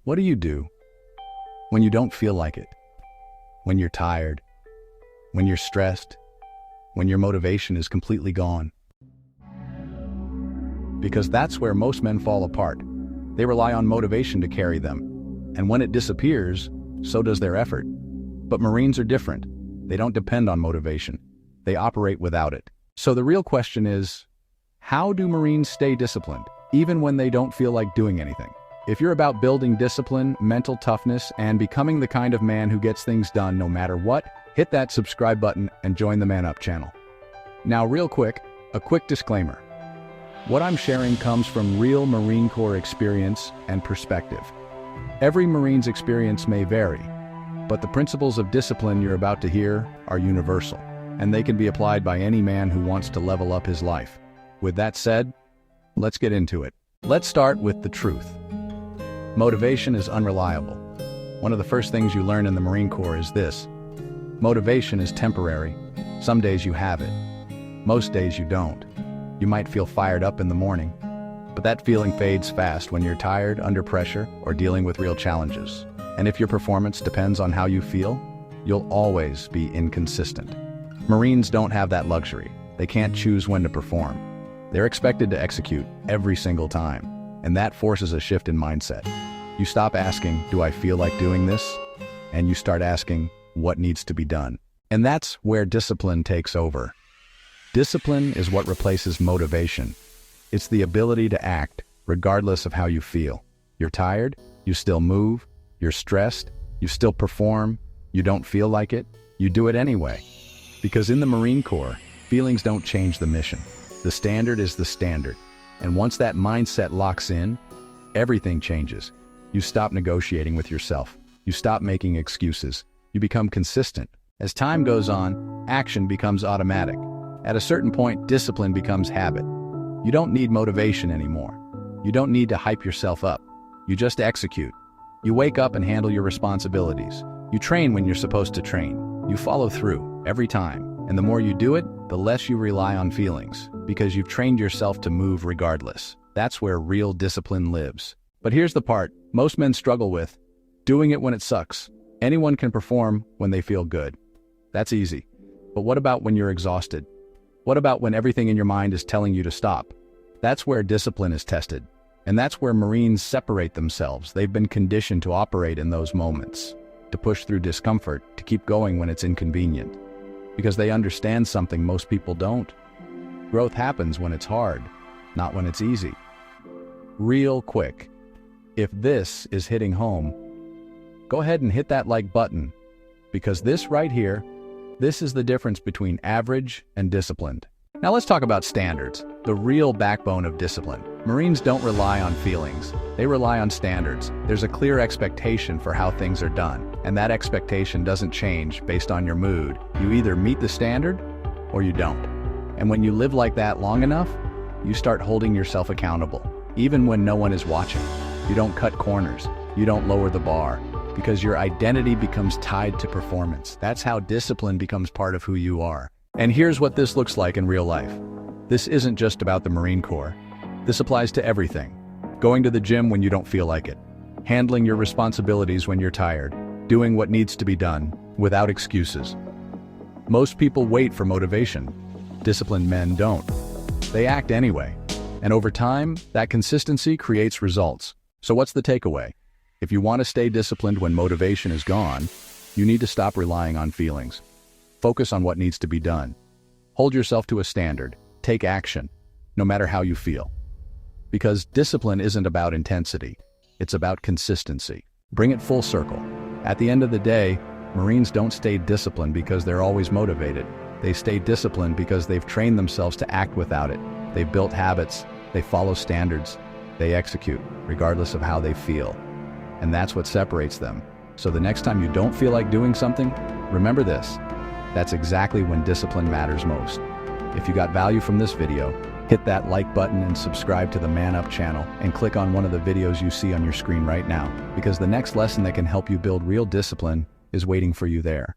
What do you do when you don't feel like it? When you're tired? When you're stressed? When your motivation is completely gone? Because that's where most men fall apart. They rely on motivation to carry them. And when it disappears, so does their effort. But Marines are different. They don't depend on motivation. They operate without it. So the real question is, how do Marines stay disciplined, even when they don't feel like doing anything? If you're about building discipline, mental toughness, and becoming the kind of man who gets things done no matter what, hit that subscribe button and join the Man Up channel. Now, real quick, a quick disclaimer. What I'm sharing comes from real Marine Corps experience and perspective. Every Marine's experience may vary, but the principles of discipline you're about to hear are universal, and they can be applied by any man who wants to level up his life. With that said, let's get into it. Let's start with the truth. Motivation is unreliable. One of the first things you learn in the Marine Corps is this: motivation is temporary. Some days you have it. Most days you don't. You might feel fired up in the morning, but that feeling fades fast when you're tired, under pressure, or dealing with real challenges. And if your performance depends on how you feel, you'll always be inconsistent. Marines don't have that luxury. They can't choose when to perform. They're expected to execute every single time, and that forces a shift in mindset. You stop asking, "Do I feel like doing this?" and you start asking, "What needs to be done?" And that's where discipline takes over. Discipline is what replaces motivation. It's the ability to act regardless of how you feel. You're tired, you still move. You're stressed, you still perform. You don't feel like it, you do it anyway. Because in the Marine Corps, feelings don't change the mission. The standard is the standard. And once that mindset locks in, everything changes. You stop negotiating with yourself. You stop making excuses. You become consistent. As time goes on, action becomes automatic. At a certain point, discipline becomes habit. You don't need motivation anymore. You don't need to hype yourself up. You just execute. You wake up and handle your responsibilities. You train when you're supposed to train. You follow through every time. And the more you do it, the less you rely on feelings, because you've trained yourself to move regardless. That's where real discipline lives. But here's the part most men struggle with: doing it when it sucks. Anyone can perform when they feel good. That's easy. But what about when you're exhausted? What about when everything in your mind is telling you to stop? That's where discipline is tested. And that's where Marines separate themselves. They've been conditioned to operate in those moments, to push through discomfort, to keep going when it's inconvenient. Because they understand something most people don't. Growth happens when it's hard, not when it's easy. Real quick, if this is hitting home, go ahead and hit that like button, because this right here, this is the difference between average and disciplined. Now let's talk about standards, the real backbone of discipline. Marines don't rely on feelings, they rely on standards. There's a clear expectation for how things are done, and that expectation doesn't change based on your mood. You either meet the standard or you don't. And when you live like that long enough, you start holding yourself accountable, even when no one is watching. You don't cut corners, you don't lower the bar, because your identity becomes tied to performance. That's how discipline becomes part of who you are. And here's what this looks like in real life. This isn't just about the Marine Corps. This applies to everything. Going to the gym when you don't feel like it. Handling your responsibilities when you're tired. Doing what needs to be done, without excuses. Most people wait for motivation. Disciplined men don't. They act anyway. And over time, that consistency creates results. So what's the takeaway? If you want to stay disciplined when motivation is gone, you need to stop relying on feelings. Focus on what needs to be done. Hold yourself to a standard. Take action, no matter how you feel. Because discipline isn't about intensity. It's about consistency. Bring it full circle. At the end of the day, Marines don't stay disciplined because they're always motivated. They stay disciplined because they've trained themselves to act without it. They've built habits. They follow standards. They execute, regardless of how they feel. And that's what separates them. So the next time you don't feel like doing something, remember this. That's exactly when discipline matters most. If you got value from this video, hit that like button and subscribe to the Man Up channel and click on one of the videos you see on your screen right now, because the next lesson that can help you build real discipline is waiting for you there.